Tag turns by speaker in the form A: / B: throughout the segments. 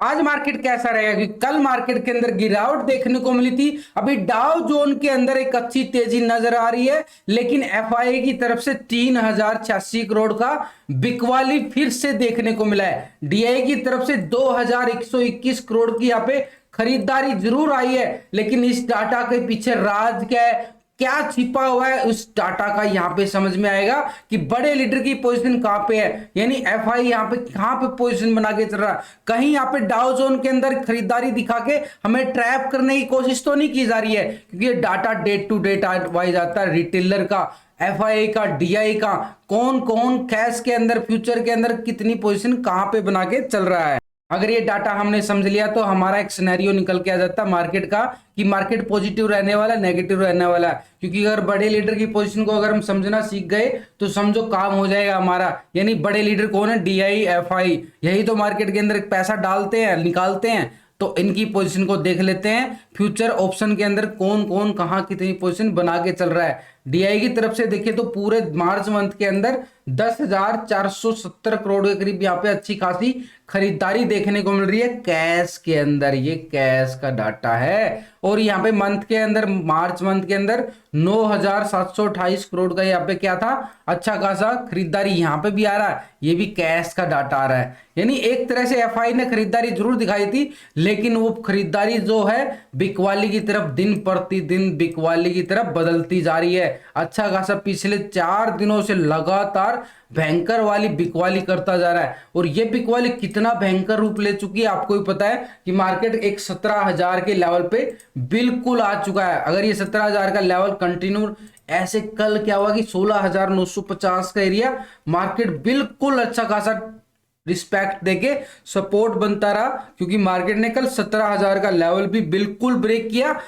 A: आज मार्केट कैसा रहेगा? क्योंकि कल मार्केट के अंदर गिरावट देखने को मिली थी। अभी डाउ जोन के अंदर एक अच्छी तेजी नजर आ रही है, लेकिन एफआईआई की तरफ से 3086 करोड़ का बिकवाली फिर से देखने को मिला है। डीआई की तरफ से 2121 करोड़ की यहाँ पे खरीदारी जरूर आई है, लेकिन इस डाटा के पीछे राज क्या है, क्या छिपा हुआ है, उस डाटा का यहां पे समझ में आएगा कि बड़े लीडर की पोजीशन कहां पे है। यानी एफआई यहां पे कहां पे पोजीशन बना के चल रहा है। कहीं यहां पे डाउ जोन के अंदर खरीदारी दिखा के हमें ट्रैप करने की कोशिश तो नहीं की जा रही है, क्योंकि ये data date to date wise आता है। रिटेलर का, एफआई का, डीआई का, कौन कौन कैश के अंदर, फ्यूचर के अंदर कितनी पोजीशन कहां पे बना के चल रहा है। अगर ये डाटा हमने समझ लिया तो हमारा एक सिनेरियो निकल के आ जाता है मार्केट का, कि मार्केट पॉजिटिव रहने वाला, नेगेटिव रहने वाला है। क्योंकि अगर बड़े लीडर की पोजीशन को अगर हम समझना सीख गए तो समझो काम हो जाएगा हमारा। यानी बड़े लीडर कौन है? डीआई, एफआई, यही तो मार्केट के अंदर पैसा डालते हैं, निकालते हैं। तो इनकी पोजीशन को देख लेते हैं। फ्यूचर ऑप्शन के अंदर कौन कौन कहां कितनी पोजीशन बना के चल रहा है। डीआई की तरफ से देखिए तो पूरे मार्च मंथ के अंदर 10,470 करोड़ के करीब यहाँ पे अच्छी खासी खरीदारी देखने को मिल रही है कैश के अंदर। ये कैश का डाटा है। और यहाँ पे मंथ के अंदर, मार्च मंथ के अंदर 9,728 करोड़ का यहाँ पे क्या था, अच्छा खासा खरीदारी यहाँ पे भी आ रहा है। ये भी कैश का डाटा आ रहा है। यानी एक तरह से एफआई ने खरीदारी जरूर दिखाई थी, लेकिन वो खरीदारी जो है बिकवाली की तरफ, दिन प्रतिदिन बिकवाली की तरफ बदलती जा रही है। अच्छा खासा पिछले 4 दिनों से लगातार भयंकर वाली बिकवाली करता जा रहा है। और ये बिकवाली कितना भयंकर रूप ले चुकी है आपको भी पता है, कि मार्केट एक 17,000 के लेवल पे बिल्कुल आ चुका है। अगर ये 17,000 का लेवल कंटिन्यू ऐसे, कल क्या हुआ कि 16,950 का एरिया मार्केट बिल्कुल अच्छा खासा रिस्पेक्ट देके सपोर्ट बनता रहा, क्योंकि मार्केट ने कल 17,000 का लेवल भी बिल्कुल ब्रेक किया।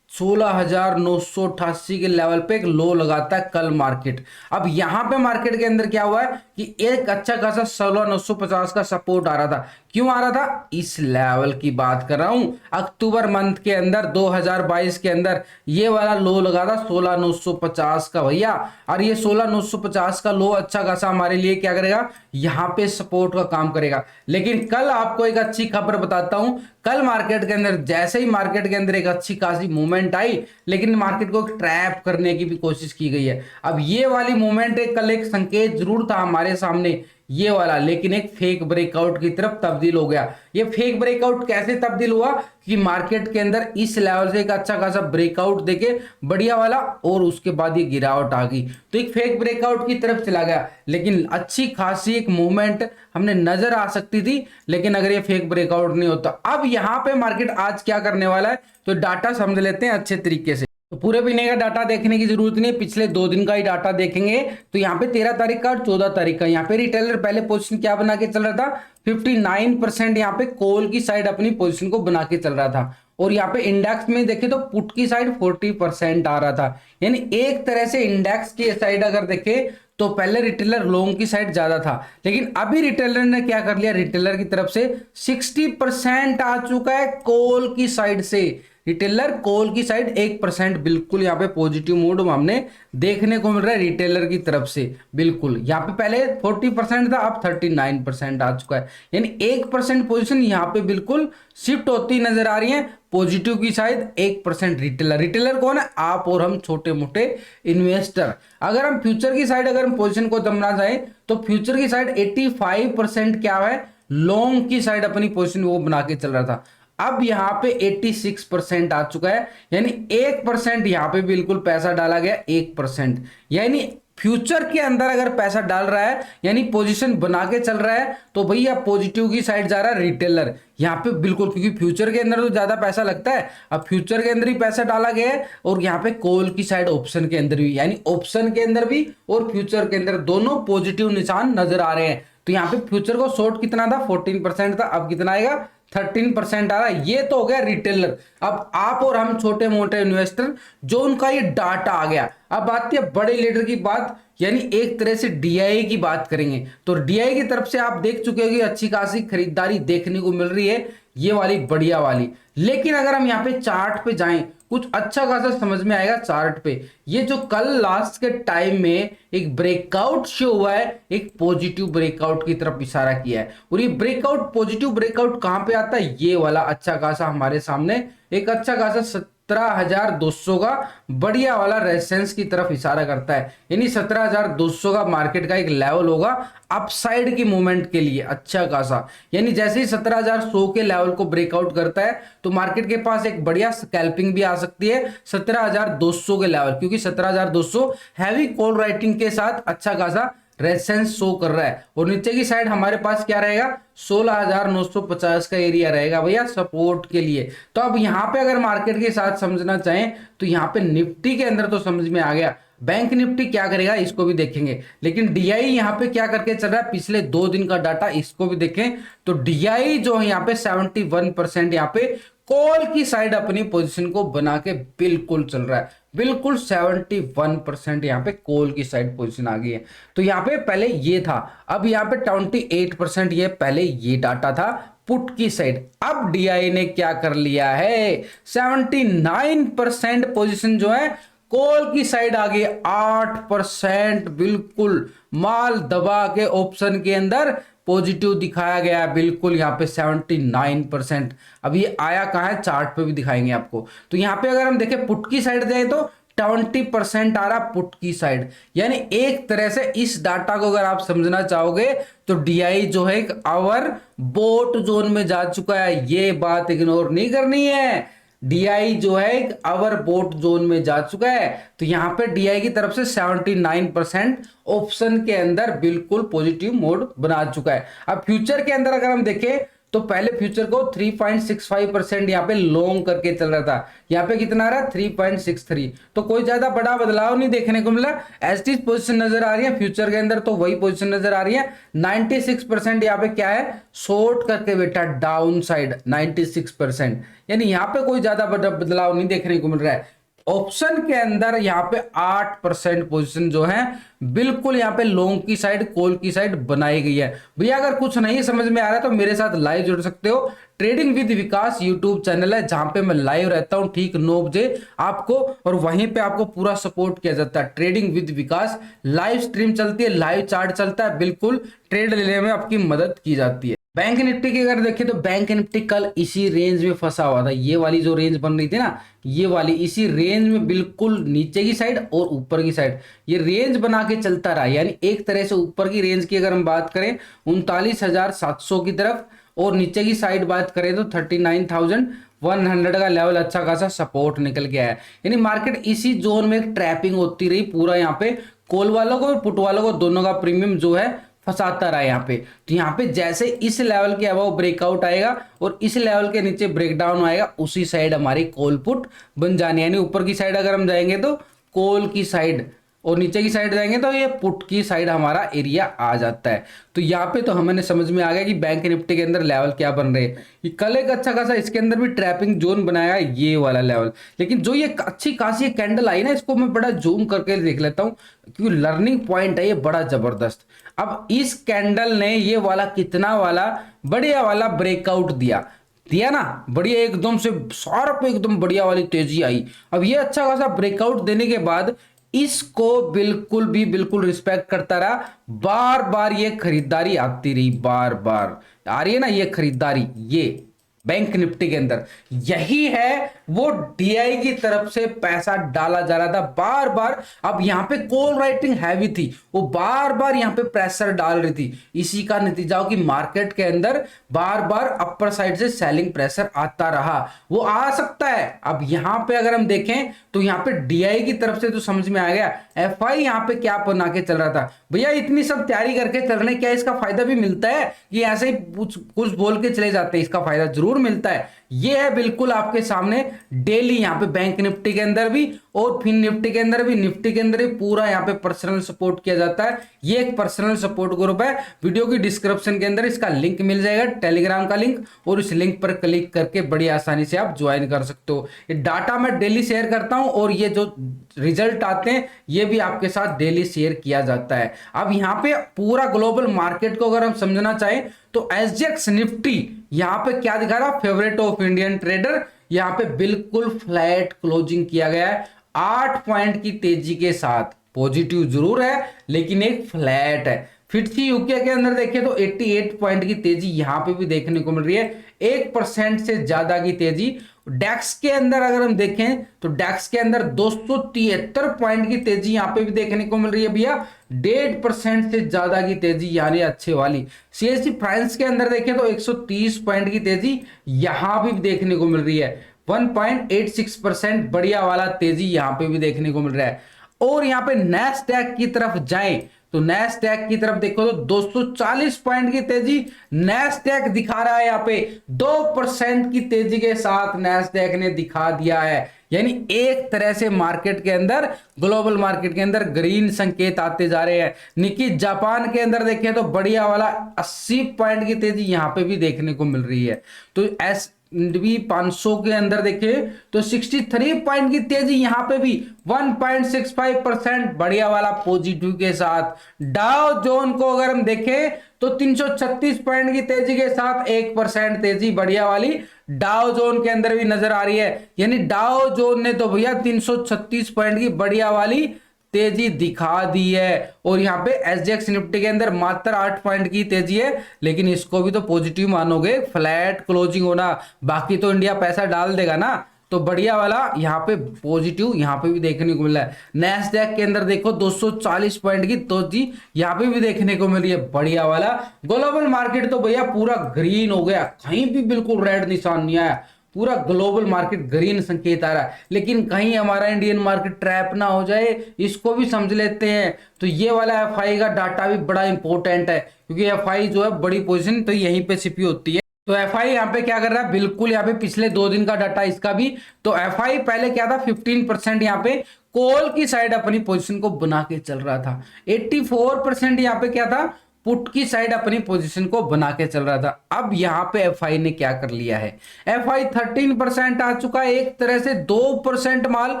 A: 16,988 के लेवल पे एक लो लगाता है कल मार्केट। अब यहां पे मार्केट के अंदर क्या हुआ है कि एक अच्छा खासा 16,950 का सपोर्ट आ रहा था। क्यों आ रहा था? इस लेवल की बात कर रहा हूं। अक्टूबर मंथ के अंदर 2022 के अंदर ये वाला लो लगा था 16,950 का भैया। और ये 16,950 का लो अच्छा खासा हमारे लिए क्या करेगा, यहां पे सपोर्ट का काम करेगा। लेकिन कल आपको एक अच्छी खबर बताता हूं। कल मार्केट के अंदर जैसे ही मार्केट के अंदर एक अच्छी खासी मूवमेंट आई, लेकिन मार्केट को ट्रैप करने की भी कोशिश की गई है। अब ये वाली मूवमेंट कल एक संकेत जरूर था हमारे सामने, ये वाला, लेकिन एक फेक ब्रेकआउट की तरफ तब्दील हो गया। ये फेक ब्रेकआउट कैसे तब्दील हुआ कि मार्केट के अंदर इस लेवल से एक अच्छा खासा ब्रेकआउट देके बढ़िया वाला, और उसके बाद ये गिरावट आ गई तो एक फेक ब्रेकआउट की तरफ चला गया। लेकिन अच्छी खासी एक मूवमेंट हमने नजर आ सकती थी, लेकिन अगर ये फेक ब्रेकआउट नहीं होता। अब यहां पे मार्केट आज क्या करने वाला है तो डाटा समझ लेते हैं अच्छे तरीके से। तो पूरे महीने का डाटा देखने की जरूरत नहीं है, पिछले 2 दिन का ही डाटा देखेंगे। तो यहाँ पे 13 तारीख का और 14 तारीख का, यहाँ पे रिटेलर पहले पोजीशन क्या बना के चल रहा था, 59% यहाँ पे कॉल की साइड अपनी पोजीशन को बना के चल रहा था। और यहाँ पे इंडेक्स में देखे तो पुट की साइड 40% आ रहा था। यानी एक तरह से इंडेक्स की साइड अगर देखे तो पहले रिटेलर लॉन्ग की साइड ज्यादा था, लेकिन अभी रिटेलर ने क्या कर लिया, रिटेलर की तरफ से 60% आ चुका है कॉल की साइड से। रिटेलर कॉल की साइड 1% बिल्कुल यहाँ पे पॉजिटिव मूड हमने देखने को मिल रहा है रिटेलर की तरफ से। बिल्कुल यहाँ पे पहले 40% था, अब 39% आ चुका है। यानी 1% पोजीशन यहाँ पे बिल्कुल शिफ्ट होती नजर आ रही है पॉजिटिव की साइड। 1% रिटेलर, रिटेलर कौन है? आप और हम छोटे मोटे इन्वेस्टर। अगर हम फ्यूचर की साइड अगर हम पोजीशन को जमना चाहें तो फ्यूचर की साइड 85% क्या है, लॉन्ग की साइड अपनी पोजीशन वो बना के चल रहा था। अब यहां पे 86% आ चुका है। यानी 1% यहां पे बिल्कुल पैसा डाला गया, 1%। यानी फ्यूचर के अंदर अगर पैसा डाल रहा है, यानी पोजीशन बना के चल रहा है, तो भैया पॉजिटिव की साइड जा रहा है रिटेलर यहाँ पे बिल्कुल। क्योंकि फ्यूचर के अंदर तो ज्यादा पैसा लगता है, अब फ्यूचर के अंदर ही पैसा डाला गया है। और यहाँ पे कॉल की साइड ऑप्शन के अंदर भी, यानी ऑप्शन के अंदर भी और फ्यूचर के अंदर दोनों पॉजिटिव निशान नजर आ रहे हैं। तो यहाँ पे फ्यूचर को शॉर्ट कितना था, 14% था, अब कितना आएगा, 13% आ रहा है। ये तो हो गया रिटेलर। अब आप और हम छोटे मोटे इन्वेस्टर जो उनका ये डाटा आ गया। अब आती है बड़े लीडर की बात, यानी एक तरह से डीआई की बात करेंगे। तो डीआई की तरफ से आप देख चुके हो कि अच्छी खासी खरीदारी देखने को मिल रही है, ये वाली बढ़िया वाली। लेकिन अगर हम यहाँ पे चार्ट पे जाएं कुछ अच्छा खासा समझ में आएगा चार्ट पे। ये जो कल लास्ट के टाइम में एक ब्रेकआउट शो हुआ है, एक पॉजिटिव ब्रेकआउट की तरफ इशारा किया है, और ये ब्रेकआउट पॉजिटिव ब्रेकआउट कहां पे आता है, ये वाला अच्छा खासा हमारे सामने एक अच्छा खासा 17,200 का बढ़िया वाला रेजिस्टेंस की तरफ इशारा करता है। यानी 17,200 का मार्केट का एक लेवल होगा अपसाइड की मूवमेंट के लिए अच्छा खासा। यानी जैसे ही 17,100 के लेवल को ब्रेकआउट करता है तो मार्केट के पास एक बढ़िया स्कैल्पिंग भी आ सकती है 17,200 के लेवल, क्योंकि 17,200 हैवी कॉल राइटिंग के साथ अच्छा खासा रेजिस्टेंस शो कर रहा है। और नीचे की साइड हमारे पास क्या रहेगा, 16,950 का एरिया रहेगा भैया सपोर्ट के लिए। तो अब यहां पे अगर मार्केट के साथ समझना चाहें तो यहां पे निफ्टी के अंदर तो समझ में आ गया, बैंक निफ्टी क्या करेगा इसको भी देखेंगे। लेकिन डीआई यहां पे क्या करके चल रहा है, पिछले 2 दिन का डाटा इसको भी देखें तो डीआई जो है यहां पे 71% यहां पे कॉल की साइड अपनी पोजीशन को बना के बिल्कुल चल रहा है, बिल्कुल 71% यहां पे कॉल की साइड पोजीशन आ गई है। तो यहां पे पहले ये था, अब यहां पे 28% ये पहले ये डाटा था पुट की साइड। अब डीआई ने क्या कर लिया है, 79% पोजीशन जो है कॉल की साइड आ गई, 8% बिल्कुल माल दबा के ऑप्शन के अंदर पॉजिटिव दिखाया गया है बिल्कुल यहां पे 79%। अब ये आया कहां है, चार्ट पे भी दिखाएंगे आपको। तो यहां पे अगर हम देखें पुट की साइड जाए तो 20% आ रहा पुट की साइड। यानी एक तरह से इस डाटा को अगर आप समझना चाहोगे तो डीआई जो है एक आवर बोट जोन में जा चुका है, ये बात इग्नोर नहीं करनी है। डीआई जो है एक आवर बोट जोन में जा चुका है। तो यहां पे डीआई की तरफ से 79% ऑप्शन के अंदर बिल्कुल पॉजिटिव मोड बना चुका है। अब फ्यूचर के अंदर अगर हम देखें तो पहले फ्यूचर को 3.65% यहां पे लॉन्ग करके चल रहा था, यहां पे कितना आ रहा है 3.63। तो कोई ज्यादा बड़ा बदलाव नहीं देखने को मिला, एज इट पोजीशन नजर आ रही है फ्यूचर के अंदर, तो वही पोजीशन नजर आ रही है। 96% यहां पे क्या है, शॉर्ट करके बैठा डाउन साइड 96%। यानी यहां पे कोई ज्यादा बड़ा बदलाव नहीं देखने को मिल रहा है। ऑप्शन के अंदर यहां पे 8% पोजीशन जो है बिल्कुल यहां पे लॉन्ग की साइड कॉल की साइड बनाई गई है। भैया अगर कुछ नहीं समझ में आ रहा है तो मेरे साथ लाइव जुड़ सकते हो, trading with Vikas YouTube channel है जहां पे मैं लाइव रहता हूं ठीक 9 बजे आपको, और वहीं पे आपको पूरा सपोर्ट किया जाता है। Trading with Vikas live stream चलती है, लाइव चार्ट चलता है, बिल्कुल ट्रेड लेने में आपकी मदद की जाती है। बैंक निफ्टी की अगर देखें तो बैंक निफ्टी कल इसी रेंज में फंसा हुआ था, ये वाली जो रेंज बन रही थी ना, ये वाली इसी रेंज में बिल्कुल नीचे की साइड और ऊपर की साइड ये रेंज बना के चलता रहा। यानी एक तरह से ऊपर की रेंज की अगर हम बात करें 39,700 की तरफ, और नीचे की साइड बात करें तो 39,100 का लेवल अच्छा खासा सपोर्ट निकल के आया। यानी मार्केट इसी जोन में एक ट्रैपिंग होती रही पूरा, यहाँ पे कॉल वालों को और पुट वालों को दोनों का प्रीमियम जो है फंसाता रहा यहाँ पे। तो यहाँ पे जैसे इस लेवल के अबाव ब्रेकआउट आएगा और इस लेवल के नीचे ब्रेकडाउन आएगा, उसी साइड हमारी कॉल पुट बन जानी। यानी ऊपर की साइड अगर हम जाएंगे तो कॉल की साइड, और नीचे की साइड जाएंगे तो ये पुट की साइड हमारा एरिया आ जाता है। तो यहाँ पे तो हमें समझ में आ गया कि बैंक निफ्टी के अंदर लेवल क्या बन रहे हैं। ये कल एक अच्छा खासा इसके अंदर भी ट्रैपिंग जोन बनाया ये वाला लेवल, लेकिन जो ये अच्छी खासी कैंडल आई ना, इसको मैं बड़ा जूम करके देख लेता हूँ क्योंकि लर्निंग पॉइंट है ये बड़ा जबरदस्त। अब इस कैंडल ने ये वाला कितना वाला बढ़िया वाला ब्रेकआउट दिया ना, बढ़िया एकदम से शार्प एकदम बढ़िया वाली तेजी आई। अब ये अच्छा खासा ब्रेकआउट देने के बाद इसको बिल्कुल रिस्पेक्ट करता रहा, बार बार ये खरीदारी आती रही, बार बार आ रही है ना ये खरीदारी, ये बैंक निफ्टी के अंदर यही है वो डीआई की तरफ से पैसा डाला जा रहा था बार बार। अब यहां पे कॉल राइटिंग हैवी थी, वो बार बार यहां पे प्रेशर डाल रही थी, इसी का नतीजा हो कि मार्केट के अंदर बार बार अपर साइड से सेलिंग प्रेशर आता रहा, वो आ सकता है। अब यहां पे अगर हम देखें तो यहां पे डीआई की तरफ से तो समझ में आ गया, एफआई यहां पे क्या बना के चल रहा था। भैया इतनी सब तैयारी करके चलने क्या इसका फायदा भी मिलता है कि ऐसे ही कुछ बोल के चले जाते हैं, इसका फायदा जरूर मिलता है। ये है बिल्कुल आपके सामने डेली यहां पे बैंक निफ्टी के अंदर भी और फिन निफ्टी के अंदर भी, निफ्टी के अंदर भी पूरा यहां पे पर्सनल सपोर्ट किया जाता है। ये एक पर्सनल सपोर्ट ग्रुप है, वीडियो की डिस्क्रिप्शन के अंदर इसका लिंक मिल जाएगा, टेलीग्राम का लिंक, और इस लिंक पर क्लिक करके बड़ी आसानी से आप ज्वाइन कर सकते हो। ये डाटा मैं डेली शेयर करता हूं और ये जो रिजल्ट आते हैं ये भी आपके साथ डेली शेयर किया जाता है। अब यहां पे पूरा ग्लोबल मार्केट को अगर हम समझना चाहें तो एसजीएक्स निफ्टी यहां पे क्या दिखा रहा, फेवरेट ऑफ इंडियन ट्रेडर, यहाँ पे बिल्कुल फ्लैट क्लोजिंग किया गया है 8 पॉइंट की तेजी के साथ। पॉजिटिव जरूर है लेकिन एक फ्लैट है। फिटसी यूके के अंदर देखें तो 88 पॉइंट की तेजी यहां पे भी देखने को मिल रही है, 1% से ज्यादा की तेजी। डेक्स के अंदर अगर हम देखें तो डेक्स के अंदर 273 पॉइंट की तेजी यहां पे भी देखने को मिल रही है भैया, 1.5% से ज्यादा की तेजी यानी अच्छे वाली। सीएससी फ्रांस के अंदर देखें तो 130 पॉइंट की तेजी यहां भी देखने को मिल रही है, 1.86% बढ़िया वाला तेजी यहां पे भी देखने को मिल रहा है। और यहां पे नैस्डैक की तरफ जाएं तो नैस्डैक की तरफ देखो तो 240 पॉइंट की तेजी नैस्डैक दिखा रहा है, यहां पे 2% की तेजी के साथ नैस्डैक ने दिखा दिया है। यानी एक तरह से मार्केट के अंदर, ग्लोबल मार्केट के अंदर ग्रीन संकेत आते जा रहे हैं। निकी जापान के अंदर देखें तो बढ़िया वाला 80 पॉइंट की तेजी यहां पे भी देखने को मिल रही है। तो S&P 500 के अंदर देखें तो 63 पॉइंट की तेजी यहां पे भी 1.65% बढ़िया वाला पॉजिटिव के साथ। डाउ जोन को अगर हम देखें तो 336 पॉइंट की तेजी के साथ 1% तेजी बढ़िया वाली डाउ जोन के अंदर भी नजर आ रही है। यानी डाउ जोन ने तो भैया 336 पॉइंट की बढ़िया वाली तेजी दिखा दी है। और यहाँ पे एसजीएक्स निफ्टी के अंदर मात्र 8 पॉइंट की तेजी है, लेकिन इसको भी तो पॉजिटिव मानोगे, फ्लैट क्लोजिंग होना, बाकी तो इंडिया पैसा डाल देगा ना। तो बढ़िया वाला यहाँ पे पॉजिटिव यहाँ पे भी देखने को मिला है। नैस्डैक के अंदर देखो 240 पॉइंट की तेजी यहाँ पे भी देखने को मिल रही है, बढ़िया वाला। ग्लोबल मार्केट तो भैया पूरा ग्रीन हो गया, कहीं भी बिल्कुल रेड निशान नहीं आया, पूरा ग्लोबल मार्केट ग्रीन संकेत आ रहा है। लेकिन कहीं हमारा इंडियन मार्केट ट्रैप ना हो जाए, इसको भी समझ लेते हैं। तो ये वाला एफआई का डाटा भी बड़ा इंपॉर्टेंट है, क्योंकि एफआई जो है बड़ी पोजीशन तो यहीं पे छिपी होती है। तो एफआई यहाँ पे क्या कर रहा है, बिल्कुल यहाँ पे पिछले 2 दिन का डाटा इसका भी। तो एफआई पहले क्या था, 15% यहाँ पे कॉल की साइड अपनी पोजीशन को बना के चल रहा था, 84% यहाँ पे क्या था, पुट की साइड अपनी पोजीशन को बना के चल रहा था। अब यहां पे एफआई ने क्या कर लिया है, एफआई 13% आ चुका है, एक तरह से 2% माल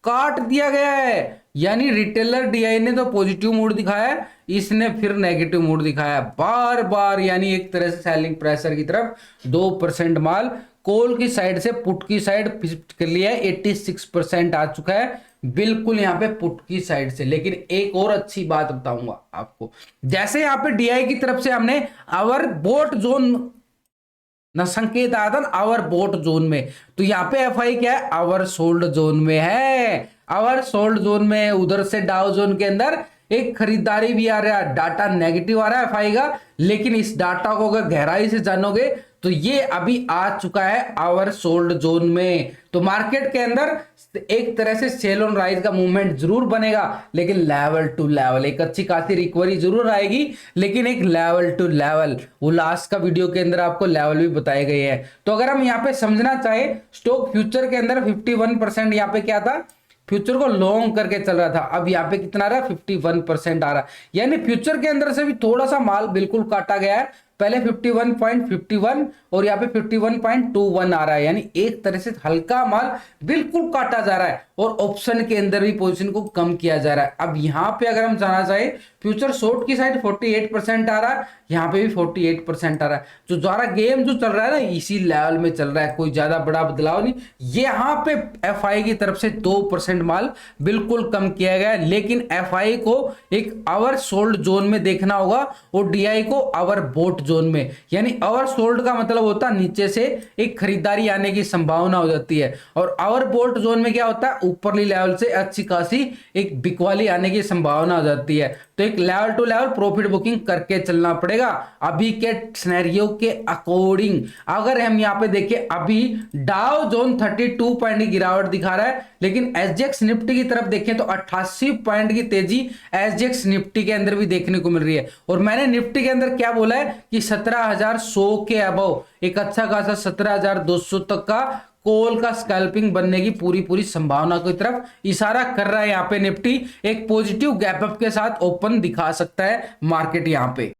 A: काट दिया गया है। यानी रिटेलर डीआई ने तो पॉजिटिव मूड दिखाया है, इसने फिर नेगेटिव मूड दिखाया बार बार। यानी एक तरह से सेलिंग प्रेशर की तरफ 2% माल कॉल की साइड से पुट की साइड शिफ्ट कर लिया है, 86% आ चुका है बिल्कुल यहाँ पे पुट की साइड से। लेकिन एक और अच्छी बात बताऊंगा आपको, जैसे यहाँ पे डीआई की तरफ से हमने आवर बोट जोन ना संकेत आया था ना, आवर बोट जोन में, तो यहाँ पे एफआई क्या है, आवर सोल्ड जोन में है, आवर सोल्ड जोन में है। उधर से डाउ जोन के अंदर एक खरीदारी भी आ रहा है, डाटा नेगेटिव आ रहा है एफआई का, लेकिन इस डाटा को अगर गहराई से जानोगे तो ये अभी आ चुका है आवर सोल्ड जोन में। तो मार्केट के अंदर एक तरह से सेल ऑन राइज का मूवमेंट जरूर बनेगा, लेकिन लेवल टू लेवल एक अच्छी खासी रिकवरी जरूर आएगी, लेकिन एक लेवल टू लेवल। वो लास्ट का वीडियो के अंदर आपको लेवल भी बताए गए हैं। तो अगर हम यहाँ पे समझना चाहे, स्टॉक फ्यूचर के अंदर 51% यहाँ पे क्या था, फ्यूचर को लॉन्ग करके चल रहा था, अब यहाँ पे कितना आ रहा है, 51% आ रहा है। यानी फ्यूचर के अंदर से भी थोड़ा सा माल बिल्कुल काटा गया है, पहले 51.51 और यहाँ पे 51.21 आ रहा है। यानी एक तरह से हल्का माल बिल्कुल काटा जा रहा है, और ऑप्शन के अंदर भी पोजीशन को कम किया जा रहा है। अब यहाँ पे अगर हम जाना चाहे, फ्यूचर शॉर्ट की साइड 48% आ रहा है, यहाँ पे भी 48% आ रहा है। जो द्वारा गेम जो चल रहा है ना, इसी लेवल में चल रहा है, कोई ज्यादा बड़ा बदलाव नहीं। यहाँ पे एफआई की तरफ से 2% माल बिल्कुल कम किया गया है, लेकिन एफआई को एक आवर सोल्ड जोन में देखना होगा और डीआई को आवर बोट जोन में। यानी आवर सोल्ड का मतलब होता है नीचे से एक खरीदारी आने की संभावना हो जाती है, और आवर बोट जोन में क्या होता है, ऊपरली लेवल से अच्छी खासी एक बिकवाली आने की संभावना हो जाती है। तो एक level to level profit booking करके चलना पड़ेगा अभी के सिनेरियो के अकॉर्डिंग। अगर हम यहाँ पे देखें, अभी डाउ जोन 32 पॉइंट की गिरावट दिखा रहा है, लेकिन एसजीएक्स निफ्टी की तरफ देखें तो 88 पॉइंट की तेजी एसजीएक्स निफ्टी के अंदर भी देखने को मिल रही है। और मैंने निफ्टी के अंदर क्या बोला है कि 17,100 के अबव एक अच्छा खासा 17,200 तक का कॉल का स्कैल्पिंग बनने की पूरी संभावना की तरफ इशारा कर रहा है। यहाँ पे निफ्टी एक पॉजिटिव गैप अप के साथ ओपन दिखा सकता है मार्केट यहाँ पे।